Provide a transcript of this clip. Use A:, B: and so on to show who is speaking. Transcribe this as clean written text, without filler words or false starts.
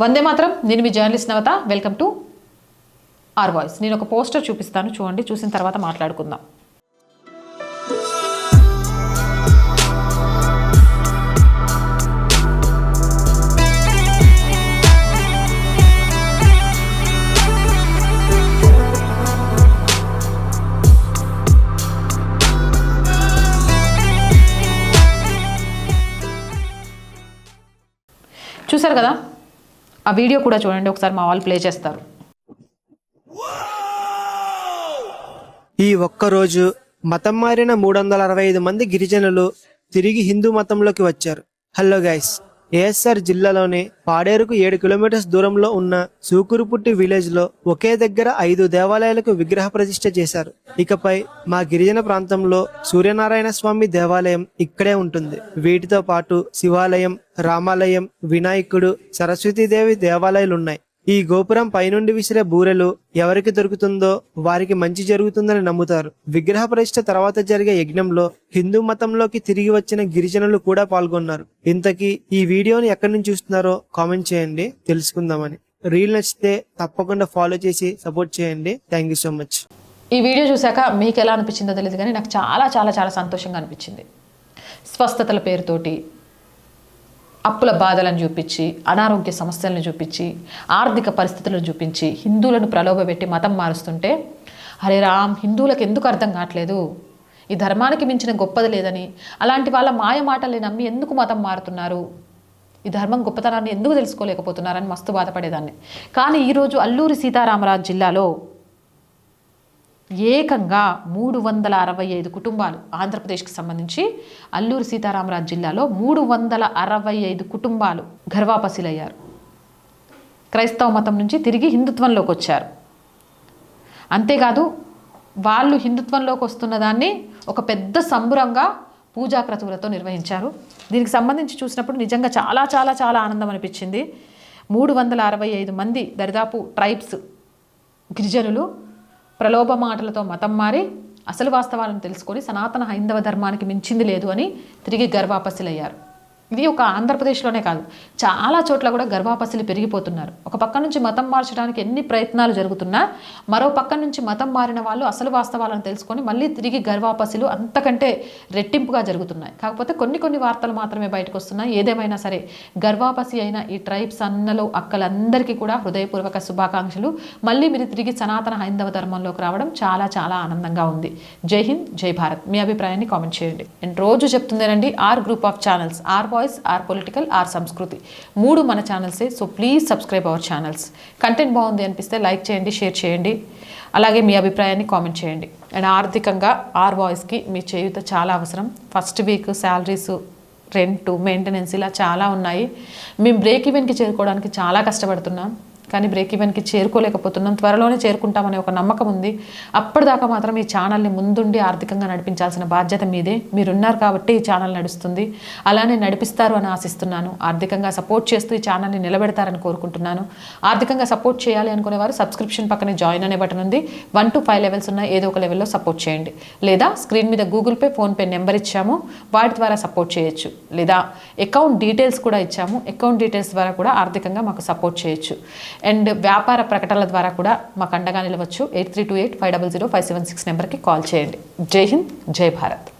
A: వందే మాత్రం. నేను మీ journalist Navata. Welcome to R Voice. నేను ఒక పోస్టర్ చూపిస్తాను, చూడండి. చూసిన తర్వాత మాట్లాడుకుందాం. చూసారు కదా, ఆ వీడియో కూడా చూడండి ఒకసారి. మా వాళ్ళు ప్లే చేస్తారు.
B: ఈ ఒక్కరోజు మతం మారిన 365 మంది గిరిజనులు తిరిగి హిందూ మతంలోకి వచ్చారు. హలో గైస్, ఏఎస్ఆర్ జిల్లాలోని పాడేరుకు 7 కిలోమీటర్స్ దూరంలో ఉన్న సూకురుపుట్టి విలేజ్ లో ఒకే దగ్గర 5 దేవాలయాలకు విగ్రహ ప్రతిష్ఠ చేశారు. ఇకపై మా గిరిజన ప్రాంతంలో సూర్యనారాయణ స్వామి దేవాలయం ఇక్కడే ఉంటుంది. వీటితో పాటు శివాలయం, రామాలయం, వినాయకుడు, సరస్వతీదేవి దేవాలయాలున్నాయి. ఈ గోపురం పైనుండి విసిరే బూరెలు ఎవరికి దొరుకుతుందో వారికి మంచి జరుగుతుందని నమ్ముతారు. విగ్రహ ప్రతిష్ఠ తర్వాత జరిగే యజ్ఞంలో హిందూ మతంలోకి తిరిగి వచ్చిన గిరిజనులు కూడా పాల్గొన్నారు. ఇంతకీ ఈ వీడియోని ఎక్కడి నుంచి చూస్తున్నారో కామెంట్ చేయండి, తెలుసుకుందామని. రీల్ నచ్చితే తప్పకుండా ఫాలో చేసి సపోర్ట్ చేయండి. Thank you so much.
A: ఈ వీడియో చూశాక మీకు ఎలా అనిపించిందో తెలియదు, కానీ నాకు చాలా చాలా చాలా సంతోషంగా అనిపించింది. స్వస్థతల పేరుతోటి అప్పుల బాధలను చూపించి, అనారోగ్య సమస్యలను చూపించి, ఆర్థిక పరిస్థితులను చూపించి హిందువులను ప్రలోభపెట్టి మతం మారుస్తుంటే, హరే రామ్, హిందువులకు ఎందుకు అర్థం కావట్లేదు, ఈ ధర్మానికి మించిన గొప్పది లేదని, అలాంటి వాళ్ళ మాయ మాటల్ని నమ్మి ఎందుకు మతం మారుతున్నారు, ఈ ధర్మం గొప్పతనాన్ని ఎందుకు తెలుసుకోలేకపోతున్నారని మస్తు బాధపడేదాన్ని. కానీ ఈరోజు అల్లూరి సీతారామరాజు జిల్లాలో ఏకంగా 365 కుటుంబాలు, ఆంధ్రప్రదేశ్కి సంబంధించి అల్లూరి సీతారామరాజు జిల్లాలో 365 కుటుంబాలు గర్వాపసిలయ్యారు. క్రైస్తవ మతం నుంచి తిరిగి హిందుత్వంలోకి వచ్చారు. అంతేకాదు, వాళ్ళు హిందుత్వంలోకి వస్తున్న దాన్ని ఒక పెద్ద సంబురంగా పూజా క్రతువులతో నిర్వహించారు. దీనికి సంబంధించి చూసినప్పుడు నిజంగా చాలా చాలా చాలా ఆనందం అనిపించింది. 365 మంది దరిదాపు ట్రైబ్స్ గిరిజనులు ప్రలోభ మాటలతో మతం మారి అసలు వాస్తవాలను తెలుసుకొని సనాతన హైందవ ధర్మానికి మించింది లేదు అని తిరిగి గర్వాపసిలయ్యారు. ఇది ఒక ఆంధ్రప్రదేశ్లోనే కాదు, చాలా చోట్ల కూడా గర్వాపసిలు పెరిగిపోతున్నారు. ఒక పక్క నుంచి మతం మార్చడానికి ఎన్ని ప్రయత్నాలు జరుగుతున్నా, మరో పక్క నుంచి మతం మారిన వాళ్ళు అసలు వాస్తవాలను తెలుసుకొని మళ్ళీ తిరిగి గర్వాపసిలు అంతకంటే రెట్టింపుగా జరుగుతున్నాయి. కాకపోతే కొన్ని వార్తలు మాత్రమే బయటకు వస్తున్నాయి. ఏదేమైనా సరే, గర్వాపసి అయిన ఈ ట్రైబ్స్ అన్నలు అక్కలందరికీ కూడా హృదయపూర్వక శుభాకాంక్షలు. మళ్ళీ మీరు తిరిగి సనాతన హైందవ ధర్మంలోకి రావడం చాలా చాలా ఆనందంగా ఉంది. జై హింద్, జై భారత్. మీ అభిప్రాయాన్ని కామెంట్ చేయండి. అండ్ రోజు చెప్తుందేనండి, R group of channels, R Voice, R political, R Sanskriti, 3 మన ఛానల్సే. So please subscribe our channels. Content బాగుంది అనిపిస్తే లైక్ చేయండి, షేర్ చేయండి, అలాగే మీ అభిప్రాయాన్ని కామెంట్ చేయండి. అండ్ ఆర్థికంగా ఆర్ వాయిస్కి మీ చేయూత చాలా అవసరం. First week salaries, rent, maintenance ఇలా చాలా ఉన్నాయి. మేము బ్రేక్ ఈవెన్కి చేరుకోవడానికి చాలా కష్టపడుతున్నాం, కానీ బ్రేక్ ఈవెన్కి చేరుకోలేకపోతున్నాం. త్వరలోనే చేరుకుంటామనే ఒక నమ్మకం ఉంది. అప్పటిదాకా మాత్రం ఈ ఛానల్ని ముందుండి ఆర్థికంగా నడిపించాల్సిన బాధ్యత మీదే. మీరున్నారు కాబట్టి ఈ ఛానల్ నడుస్తుంది. అలానే నడిపిస్తారు అని ఆశిస్తున్నాను. ఆర్థికంగా సపోర్ట్ చేస్తూ ఈ ఛానల్ని నిలబెడతారని కోరుకుంటున్నాను. ఆర్థికంగా సపోర్ట్ చేయాలి అనుకునేవారు సబ్స్క్రిప్షన్ పక్కనే జాయిన్ అనే బటన్ ఉంది. 1 to 5 లెవెల్స్ ఉన్నాయి. ఏదో ఒక లెవెల్లో సపోర్ట్ చేయండి. లేదా స్క్రీన్ మీద గూగుల్ పే, ఫోన్పే నెంబర్ ఇచ్చాము, వాటి ద్వారా సపోర్ట్ చేయొచ్చు. లేదా అకౌంట్ డీటెయిల్స్ కూడా ఇచ్చాము, అకౌంట్ డీటెయిల్స్ ద్వారా కూడా ఆర్థికంగా మాకు సపోర్ట్ చేయొచ్చు. అండ్ వ్యాపార ప్రకటనల ద్వారా కూడా మాకు అండగా నిలవచ్చు. 8328 500 576 నెంబర్కి కాల్ చేయండి. జై హింద్, జై భారత్.